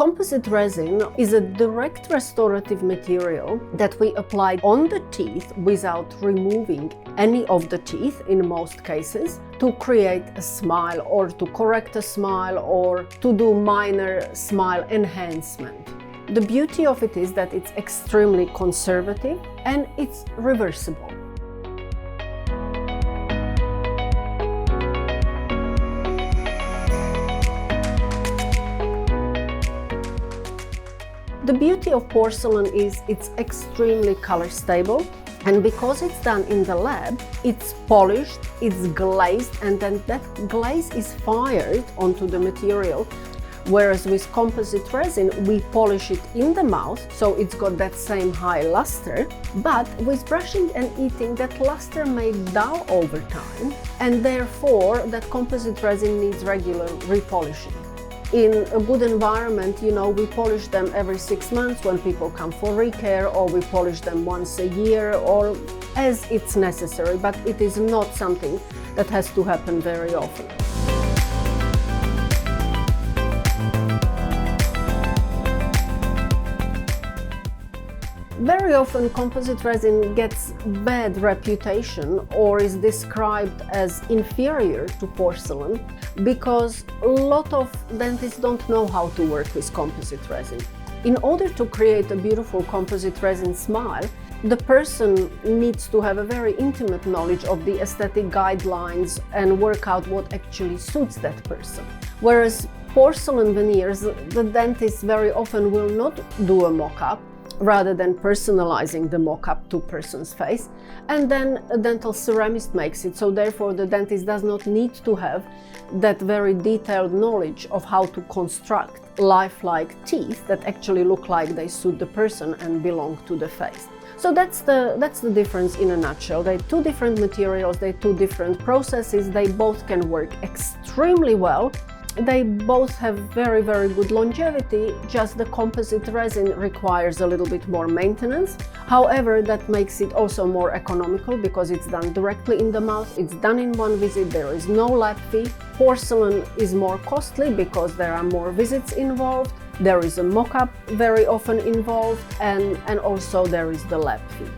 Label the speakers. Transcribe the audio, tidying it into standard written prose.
Speaker 1: Composite resin is a direct restorative material that we apply on the teeth without removing any of the teeth in most cases to create a smile or to correct a smile or to do minor smile enhancement. The beauty of it is that it's extremely conservative and it's reversible. The beauty of porcelain is it's extremely color stable, and because it's done in the lab, it's polished, it's glazed, and then that glaze is fired onto the material. Whereas with composite resin, we polish it in the mouth, so it's got that same high luster, but with brushing and eating, that luster may dull over time, and therefore that composite resin needs regular repolishing. In a good environment, we polish them every 6 months when people come for recare, or we polish them once a year, or as it's necessary, but it is not something that has to happen very often. Very often composite resin gets bad reputation or is described as inferior to porcelain because a lot of dentists don't know how to work with composite resin. In order to create a beautiful composite resin smile, the person needs to have a very intimate knowledge of the aesthetic guidelines and work out what actually suits that person. Whereas porcelain veneers, the dentist very often will not do a mock-up rather than personalizing the mock-up to person's face, and then a dental ceramist makes it, so therefore the dentist does not need to have that very detailed knowledge of how to construct lifelike teeth that actually look like they suit the person and belong to the face. So that's the difference in a nutshell. They're two different materials, they're two different processes, they both can work extremely well. They both have very, very good longevity, just the composite resin requires a little bit more maintenance. However, that makes it also more economical because it's done directly in the mouth, it's done in one visit, there is no lab fee. Porcelain is more costly because there are more visits involved, there is a mock-up very often involved, and also there is the lab fee.